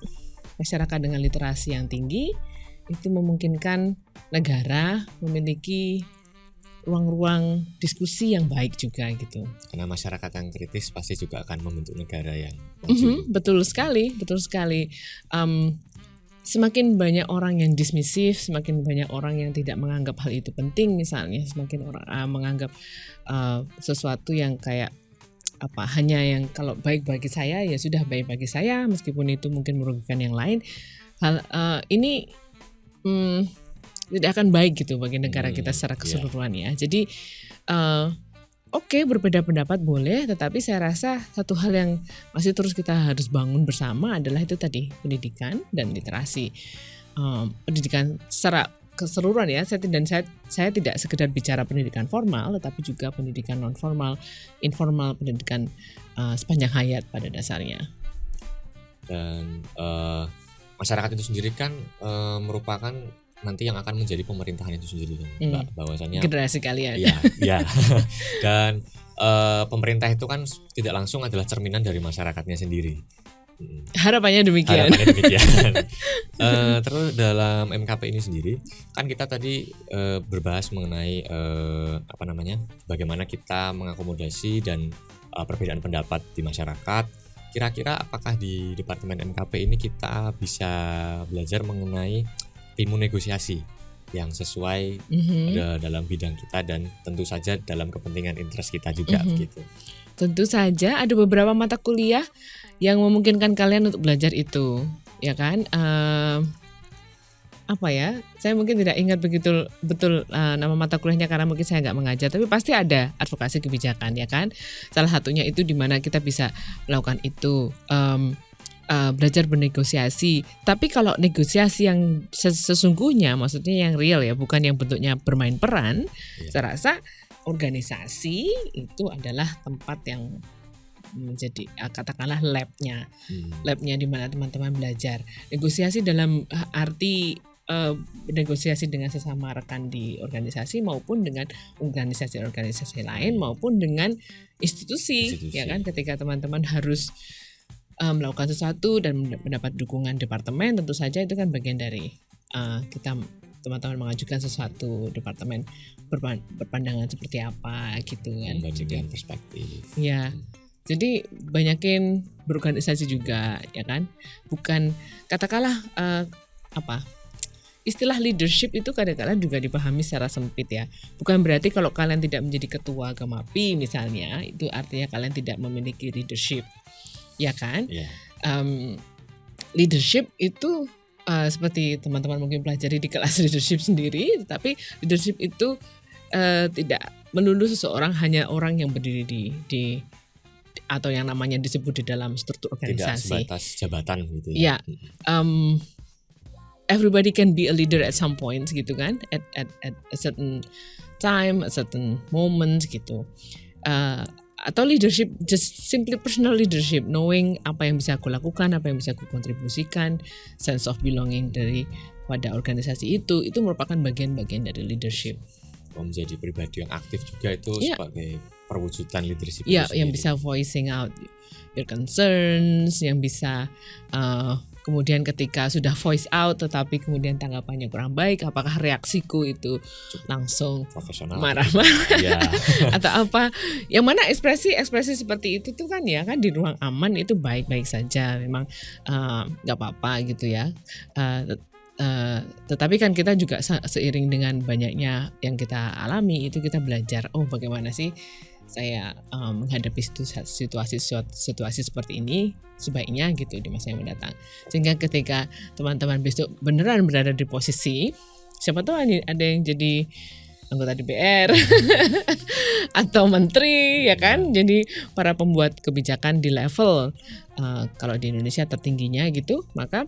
S2: masyarakat dengan literasi yang tinggi itu memungkinkan negara memiliki ruang-ruang diskusi yang baik juga gitu.
S1: Karena masyarakat yang kritis pasti juga akan membentuk negara yang maju.
S2: Betul sekali. Semakin banyak orang yang dismisif, semakin banyak orang yang tidak menganggap hal itu penting, misalnya semakin orang menganggap sesuatu yang kayak hanya yang kalau baik bagi saya ya sudah baik bagi saya, meskipun itu mungkin merugikan yang lain. Hal ini tidak akan baik gitu bagi negara kita secara keseluruhan ya. Jadi Oke, berbeda pendapat boleh, tetapi saya rasa satu hal yang masih terus kita harus bangun bersama adalah itu tadi, pendidikan dan literasi. Pendidikan secara keseluruhan ya, saya tidak sekedar bicara pendidikan formal, tetapi juga pendidikan non formal, informal, pendidikan sepanjang hayat pada dasarnya.
S1: Dan masyarakat itu sendiri kan merupakan nanti yang akan menjadi pemerintahan itu sendiri kan, Mbak, bahwasannya
S2: generasi kalian.
S1: Iya. Dan pemerintah itu kan tidak langsung adalah cerminan dari masyarakatnya sendiri.
S2: Harapannya demikian.
S1: Terus dalam MKP ini sendiri kan kita tadi berbahas mengenai bagaimana kita mengakomodasi dan perbedaan pendapat di masyarakat. Kira-kira apakah di Departemen MKP ini kita bisa belajar mengenai ilmu negosiasi yang sesuai dalam bidang kita dan tentu saja dalam kepentingan interest kita juga gitu.
S2: Tentu saja ada beberapa mata kuliah yang memungkinkan kalian untuk belajar itu, ya kan? Saya mungkin tidak ingat betul nama mata kuliahnya karena mungkin saya nggak mengajar, tapi pasti ada advokasi kebijakan, ya kan? Salah satunya itu di mana kita bisa melakukan itu. Belajar bernegosiasi. Tapi kalau negosiasi yang sesungguhnya, maksudnya yang real ya, bukan yang bentuknya bermain peran, saya rasa organisasi itu adalah tempat yang menjadi katakanlah labnya di mana teman-teman belajar. Negosiasi dalam arti negosiasi dengan sesama rekan di organisasi maupun dengan organisasi lain maupun dengan institusi. Ya kan, ketika teman-teman harus melakukan sesuatu dan mendapat dukungan departemen, tentu saja itu kan bagian dari kita teman-teman mengajukan sesuatu, departemen berpandangan seperti apa gitu kan.
S1: Memberikan perspektif.
S2: Ya, jadi banyakin berorganisasi juga ya kan. Bukan katakanlah istilah leadership itu kadang-kadang juga dipahami secara sempit ya. Bukan berarti kalau kalian tidak menjadi ketua Gamapi misalnya, itu artinya kalian tidak memiliki leadership. Ya kan, leadership itu seperti teman-teman mungkin pelajari di kelas leadership sendiri, tetapi leadership itu tidak melulu seseorang hanya orang yang berdiri di atau yang namanya disebut di dalam struktur organisasi.
S1: Tidak sebatas jabatan gitu ya.
S2: Everybody can be a leader at some point gitu kan, at a certain time, a certain moment gitu. Atau leadership, just simply personal leadership, knowing apa yang bisa aku lakukan, apa yang bisa aku kontribusikan, sense of belonging pada organisasi itu merupakan bagian-bagian dari leadership.
S1: Menjadi pribadi yang aktif juga itu sebagai perwujudan leadership.
S2: Iya, yang bisa voicing out your concerns, yang bisa kemudian ketika sudah voice out tetapi kemudian tanggapannya kurang baik, apakah reaksiku itu langsung
S1: profesional,
S2: marah-marah atau apa? Yang mana ekspresi seperti itu tuh kan ya kan di ruang aman itu baik-baik saja, memang nggak apa-apa gitu ya. Tetapi kan kita juga seiring dengan banyaknya yang kita alami itu kita belajar bagaimana sih saya menghadapi situasi seperti ini sebaiknya gitu di masa yang mendatang, sehingga ketika teman-teman besok beneran berada di posisi, siapa tahu ada yang jadi anggota DPR atau menteri ya kan, jadi para pembuat kebijakan di level kalau di Indonesia tertingginya gitu, maka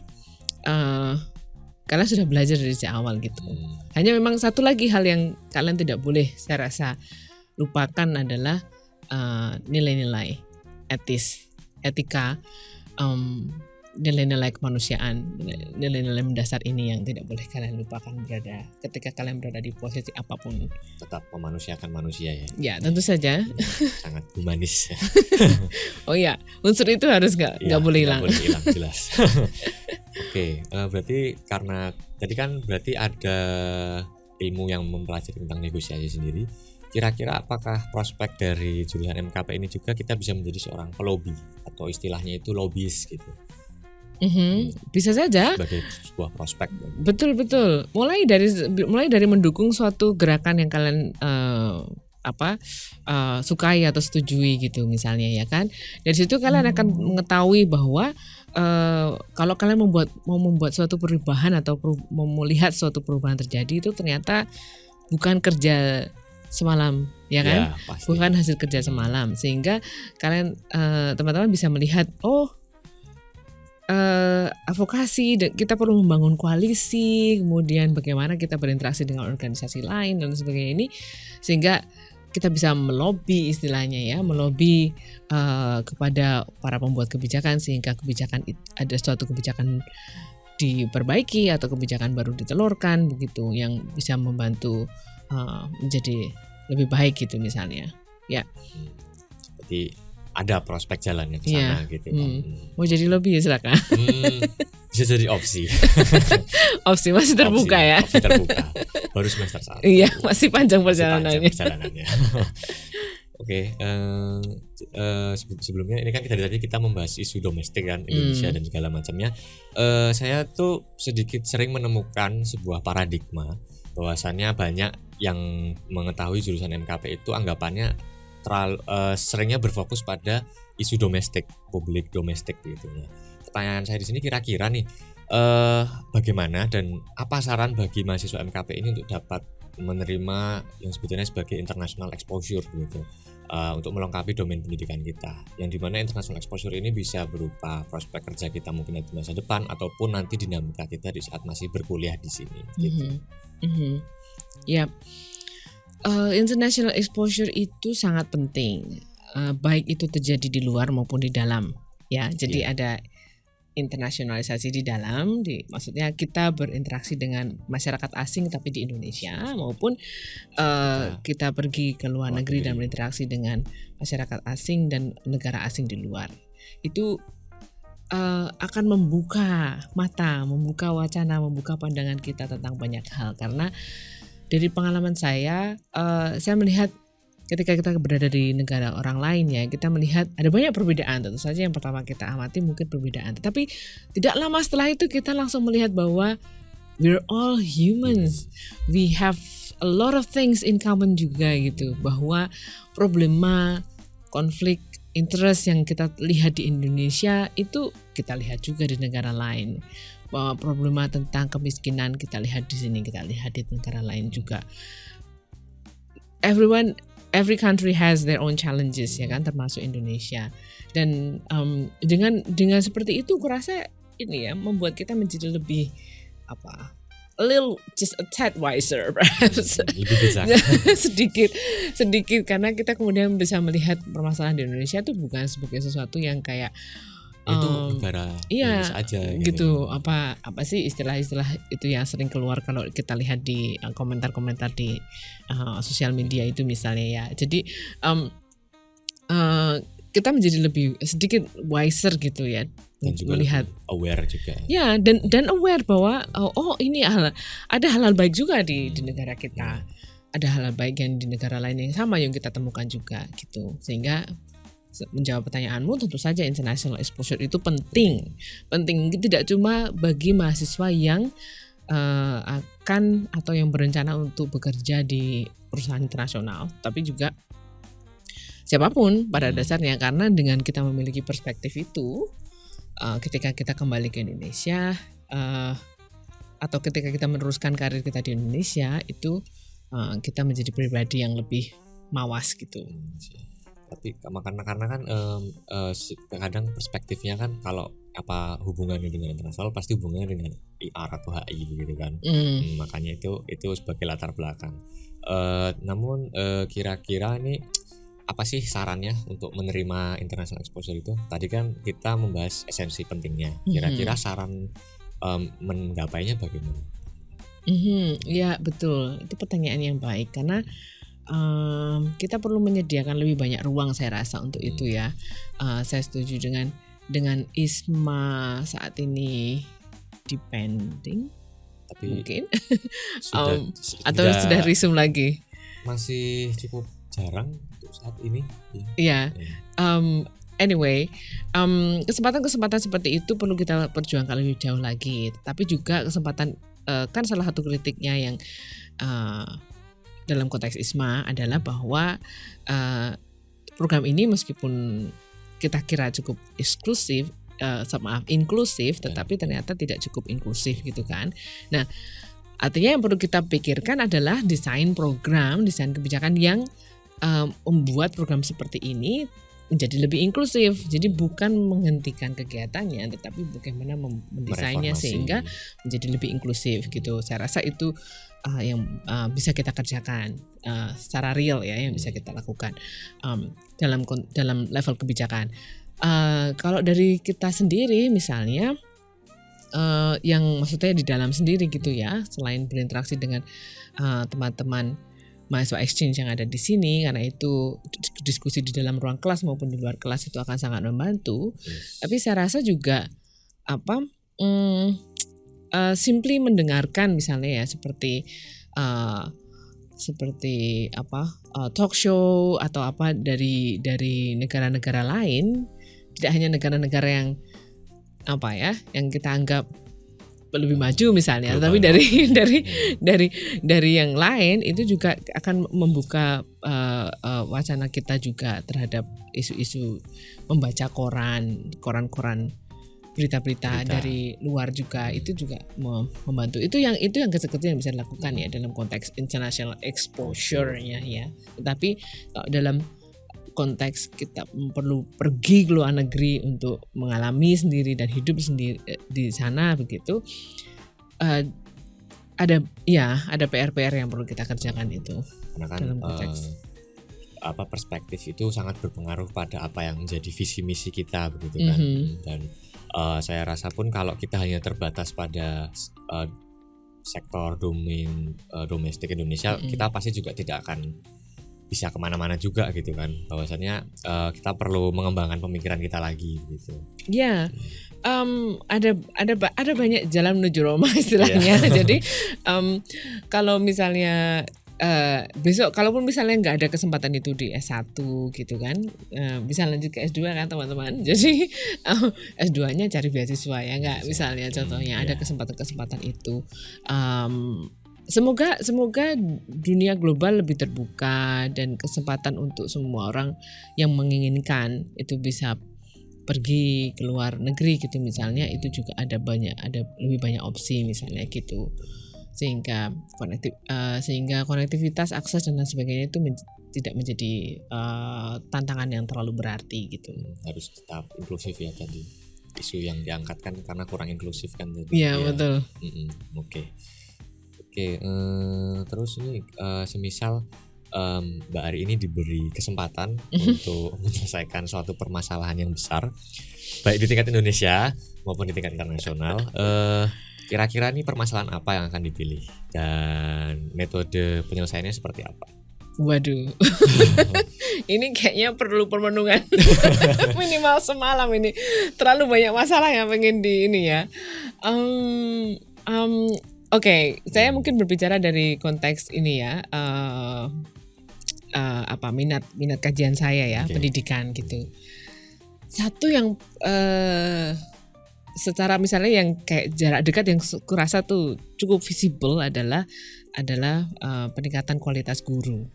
S2: kalian sudah belajar dari awal gitu. Hanya memang satu lagi hal yang kalian tidak boleh saya rasa lupakan adalah nilai-nilai etika, nilai-nilai kemanusiaan, nilai-nilai mendasar ini yang tidak boleh kalian lupakan ketika kalian berada di posisi apapun.
S1: Tetap memanusiakan manusia ya.
S2: Ya tentu saja.
S1: Sangat humanis.
S2: Oh ya, unsur itu harus nggak boleh hilang.
S1: Nggak boleh hilang jelas. Oke, berarti karena tadi kan berarti ada ilmu yang mempelajari tentang negosiasi sendiri, kira-kira apakah prospek dari jurusan MKP ini juga kita bisa menjadi seorang pelobi atau istilahnya itu lobbyist gitu?
S2: Bisa saja.
S1: Sebagai sebuah prospek.
S2: Betul. Mulai dari mendukung suatu gerakan yang kalian sukai atau setujui gitu misalnya ya kan. Dari situ kalian akan mengetahui bahwa kalau kalian mau membuat suatu perubahan atau mau melihat suatu perubahan terjadi, itu ternyata bukan kerja semalam ya kan, bukan hasil kerja semalam, sehingga kalian teman-teman bisa melihat advokasi, kita perlu membangun koalisi, kemudian bagaimana kita berinteraksi dengan organisasi lain dan sebagainya ini, sehingga kita bisa melobi istilahnya ya, melobi kepada para pembuat kebijakan sehingga ada suatu kebijakan diperbaiki atau kebijakan baru ditelurkan begitu, yang bisa membantu menjadi lebih baik gitu misalnya ya.
S1: Seperti ada prospek jalannya ke sana gitu kan.
S2: Mau jadi lobby ya silakan.
S1: Bisa jadi opsi.
S2: Opsi masih terbuka ya.
S1: Opsi terbuka. Baru semester 1.
S2: Iya, masih panjang perjalanannya.
S1: Oke, sebelumnya ini kan tadi kita membahas isu domestik kan, Indonesia dan segala macamnya. Saya tuh sedikit sering menemukan sebuah paradigma bahwasannya banyak yang mengetahui jurusan MKP itu anggapannya seringnya berfokus pada isu domestik, publik domestik gitu. Nah, pertanyaan saya di sini kira-kira nih, bagaimana dan apa saran bagi mahasiswa MKP ini untuk dapat menerima yang sebetulnya sebagai international exposure gitu, untuk melengkapi domain pendidikan kita, yang dimana international exposure ini bisa berupa prospek kerja kita mungkin di masa depan ataupun nanti dinamika kita di saat masih berkuliah di sini. Gitu.
S2: Ya. International exposure itu sangat penting, baik itu terjadi di luar maupun di dalam ya. Jadi ada internasionalisasi di dalam, maksudnya kita berinteraksi dengan masyarakat asing tapi di Indonesia, maupun kita pergi ke luar negeri dan berinteraksi dengan masyarakat asing dan negara asing di luar. Itu akan membuka mata, membuka wacana, membuka pandangan kita tentang banyak hal. Karena dari pengalaman saya melihat ketika kita berada di negara orang lain ya, kita melihat ada banyak perbedaan. Tentu saja yang pertama kita amati mungkin perbedaan, tetapi tidak lama setelah itu kita langsung melihat bahwa we're all humans, we have a lot of things in common juga gitu, bahwa problema, konflik, interest yang kita lihat di Indonesia itu kita lihat juga di negara lain. Bahwa problema tentang kemiskinan kita lihat di sini, kita lihat di negara lain juga. Every country has their own challenges ya kan, termasuk Indonesia. Dan dengan seperti itu, kurasa ini ya membuat kita menjadi lebih just a tad wiser perhaps. sedikit karena kita kemudian bisa melihat permasalahan di Indonesia itu bukan sebagai sesuatu yang kayak
S1: itu negara aja
S2: gitu. Apa sih istilah-istilah itu yang sering keluar kalau kita lihat di komentar-komentar di sosial media itu misalnya ya. Jadi kita menjadi lebih sedikit wiser gitu ya,
S1: dan juga
S2: melihat
S1: aware juga
S2: ya, dan aware bahwa ini ada hal-hal baik juga di negara kita, ada hal-hal baik yang di negara lain yang sama yang kita temukan juga gitu. Sehingga menjawab pertanyaanmu, tentu saja international exposure itu penting tidak cuma bagi mahasiswa yang akan atau yang berencana untuk bekerja di perusahaan internasional, tapi juga siapapun pada dasarnya, karena dengan kita memiliki perspektif itu, ketika kita kembali ke Indonesia atau ketika kita meneruskan karir kita di Indonesia itu, kita menjadi pribadi yang lebih mawas gitu.
S1: Tapi karena kan kadang perspektifnya kan kalau hubungannya dengan internasional pasti hubungannya dengan IR atau HI gitu kan. Makanya itu sebagai latar belakang. Namun kira-kira ini apa sih sarannya untuk menerima international exposure itu? Tadi kan kita membahas esensi pentingnya. Kira-kira saran menggapainya bagaimana?
S2: Ya betul, itu pertanyaan yang baik karena kita perlu menyediakan lebih banyak ruang, saya rasa, untuk itu ya. Saya setuju dengan ISMA saat ini depending,
S1: tapi
S2: mungkin atau
S1: sudah
S2: sudah resume lagi.
S1: masih cukup jarang untuk saat ini.
S2: Iya. Anyway, kesempatan-kesempatan seperti itu perlu kita perjuangkan lebih jauh lagi. Tapi juga kesempatan, kan salah satu kritiknya yang dalam konteks ISMA adalah bahwa program ini meskipun kita kira cukup inklusif, tetapi ternyata tidak cukup inklusif gitu kan. Nah, artinya yang perlu kita pikirkan adalah desain kebijakan yang membuat program seperti ini menjadi lebih inklusif. Jadi bukan menghentikan kegiatannya, tetapi bagaimana mendesainnya sehingga menjadi lebih inklusif gitu. Saya rasa itu yang bisa kita kerjakan secara real ya, yang bisa kita lakukan dalam level kebijakan. Kalau dari kita sendiri misalnya, yang maksudnya di dalam sendiri gitu ya, selain berinteraksi dengan teman-teman mahasiswa exchange yang ada di sini, karena itu diskusi di dalam ruang kelas maupun di luar kelas itu akan sangat membantu. Tapi saya rasa juga simply mendengarkan misalnya ya seperti talk show atau apa dari negara-negara lain, tidak hanya negara-negara yang yang kita anggap lebih maju misalnya, tapi dari yang lain itu juga akan membuka wacana kita juga terhadap isu-isu membaca koran-koran berita-berita dari luar juga. Itu juga membantu. Itu yang kecil-kecil yang bisa dilakukan ya dalam konteks international exposure-nya ya. Tetapi dalam konteks kita perlu pergi ke luar negeri untuk mengalami sendiri dan hidup sendiri di sana begitu, ada PR-PR yang perlu kita kerjakan itu.
S1: Karena kan dalam konteks perspektif itu sangat berpengaruh pada apa yang menjadi visi misi kita begitu kan. Dan saya rasa pun kalau kita hanya terbatas pada sektor domain domestik Indonesia, kita pasti juga tidak akan bisa kemana-mana juga gitu kan. Bahwasannya kita perlu mengembangkan pemikiran kita lagi gitu.
S2: Ya, ada banyak jalan menuju Roma istilahnya. Jadi kalau misalnya besok, kalaupun misalnya nggak ada kesempatan itu di S1 gitu kan, bisa lanjut ke S2 kan teman-teman. Jadi S2-nya cari beasiswa ya nggak, misalnya contohnya ada kesempatan-kesempatan itu. Semoga dunia global lebih terbuka dan kesempatan untuk semua orang yang menginginkan itu bisa pergi ke luar negeri gitu misalnya, itu juga ada lebih banyak opsi misalnya gitu, sehingga konektivitas, akses dan lain sebagainya itu tidak menjadi tantangan yang terlalu berarti gitu.
S1: Harus tetap inklusif ya tadi isu yang diangkat kan, karena kurang inklusif kan tadi.
S2: Iya betul.
S1: Oke, terus ini semisal Mbak Ari ini diberi kesempatan untuk menyelesaikan suatu permasalahan yang besar, baik di tingkat Indonesia maupun di tingkat internasional, kira-kira ini permasalahan apa yang akan dipilih dan metode penyelesaiannya seperti apa?
S2: Waduh, ini kayaknya perlu permenungan minimal semalam ini. Terlalu banyak masalah yang pengen di ini ya. Oke, saya mungkin berbicara dari konteks ini ya, minat kajian saya ya, pendidikan gitu. Satu yang secara misalnya yang kayak jarak dekat yang kurasa tuh cukup visible adalah peningkatan kualitas guru.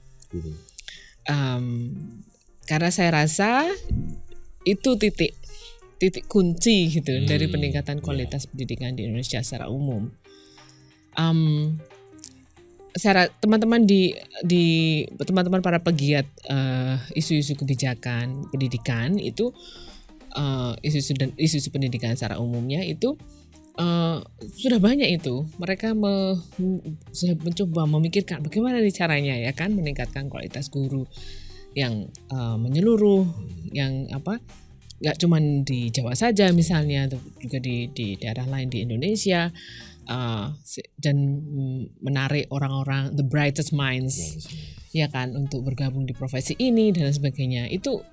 S2: Karena saya rasa itu titik kunci gitu dari peningkatan kualitas pendidikan di Indonesia secara umum. Teman-teman teman-teman para pegiat isu-isu kebijakan pendidikan itu, isu-isu pendidikan secara umumnya itu sudah banyak itu. Mereka sudah mencoba memikirkan bagaimana nih caranya ya kan meningkatkan kualitas guru yang menyeluruh, yang nggak cuma di Jawa saja misalnya, juga di daerah lain di Indonesia. Dan menarik orang-orang the brightest minds ya kan untuk bergabung di profesi ini dan sebagainya. Itu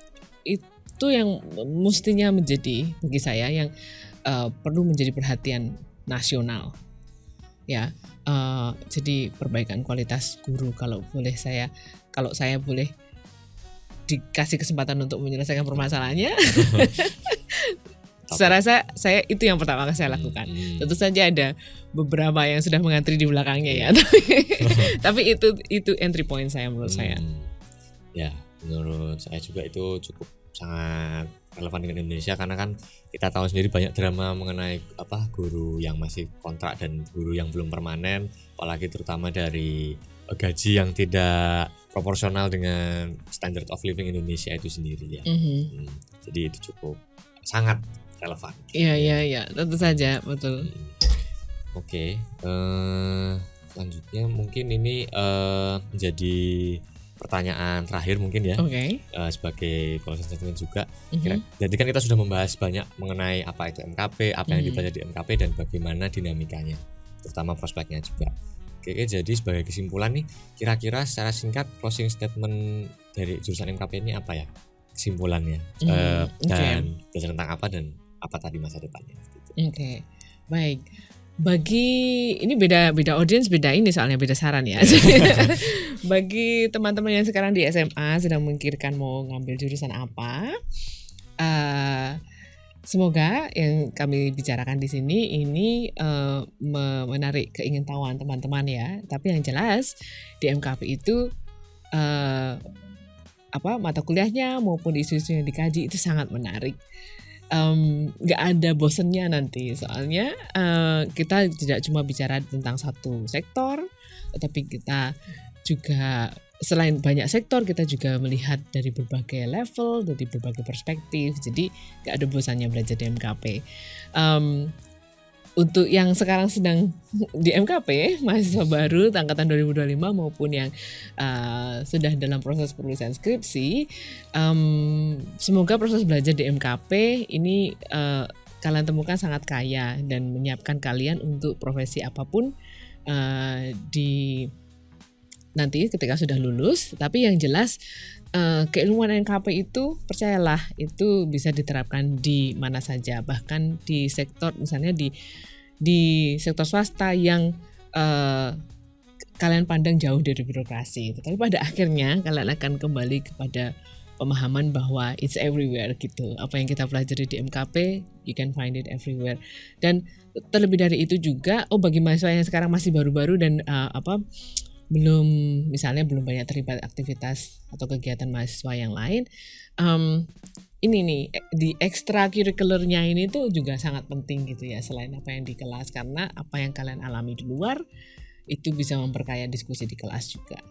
S2: yang mestinya menjadi bagi saya yang perlu menjadi perhatian nasional. ya. Jadi perbaikan kualitas guru kalau saya boleh dikasih kesempatan untuk menyelesaikan permasalahannya. Saya rasa itu yang pertama kali saya lakukan. Tentu saja ada beberapa yang sudah mengantri di belakangnya ya. Tapi itu entry point saya menurut saya.
S1: Ya, menurut saya juga itu cukup sangat relevan dengan Indonesia, karena kan kita tahu sendiri banyak drama mengenai guru yang masih kontrak dan guru yang belum permanen, apalagi terutama dari gaji yang tidak proporsional dengan standard of living Indonesia itu sendiri ya. Jadi itu cukup sangat relevan.
S2: Iya, tentu saja, betul.
S1: Oke, selanjutnya mungkin ini menjadi pertanyaan terakhir mungkin ya. Sebagai closing statement juga. Jadi kan kita sudah membahas banyak mengenai apa itu MKP, apa yang dibaca di MKP dan bagaimana dinamikanya, terutama prospeknya juga. Oke, jadi sebagai kesimpulan nih, kira-kira secara singkat closing statement dari jurusan MKP ini apa ya kesimpulannya? Dan belajar tentang apa dan apa tadi masa depannya?
S2: Oke, baik. Ini beda audiens, beda ini soalnya beda saran ya. Bagi teman-teman yang sekarang di SMA sedang memikirkan mau ngambil jurusan apa, semoga yang kami bicarakan di sini ini menarik keingintahuan teman-teman ya. Tapi yang jelas di MKP itu mata kuliahnya maupun isu-isu yang dikaji itu sangat menarik. Nggak ada bosennya nanti, soalnya kita tidak cuma bicara tentang satu sektor, tapi kita juga selain banyak sektor kita juga melihat dari berbagai level, dari berbagai perspektif. Jadi nggak ada bosannya belajar di MKP. Untuk yang sekarang sedang di MKP, mahasiswa baru angkatan 2025 maupun yang sudah dalam proses penulisan skripsi, semoga proses belajar di MKP ini kalian temukan sangat kaya dan menyiapkan kalian untuk profesi apapun nanti ketika sudah lulus. Tapi yang jelas keilmuan MKP itu percayalah itu bisa diterapkan di mana saja, bahkan di sektor misalnya di sektor swasta yang kalian pandang jauh dari birokrasi, tapi pada akhirnya kalian akan kembali kepada pemahaman bahwa it's everywhere gitu. Apa yang kita pelajari di MKP you can find it everywhere. Dan terlebih dari itu juga bagi mahasiswa yang sekarang masih baru-baru dan belum banyak terlibat aktivitas atau kegiatan mahasiswa yang lain, ini nih di ekstrakurikulernya ini tuh juga sangat penting gitu ya, selain apa yang di kelas, karena apa yang kalian alami di luar itu bisa memperkaya diskusi di kelas juga.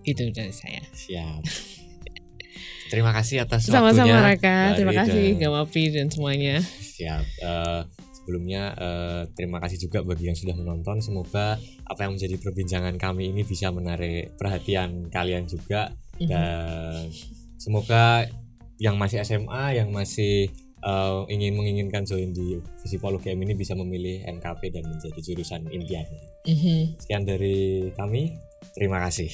S2: Itu dari saya.
S1: Siap. Terima kasih atas waktunya.
S2: Sama-sama Raka, terima kasih Gamapi dan semuanya.
S1: Siap. Sebelumnya terima kasih juga bagi yang sudah menonton. Semoga apa yang menjadi perbincangan kami ini bisa menarik perhatian kalian juga. Dan semoga yang masih SMA, yang masih menginginkan join di Visipol UGM ini bisa memilih MKP dan menjadi jurusan impiannya. Sekian dari kami, terima kasih.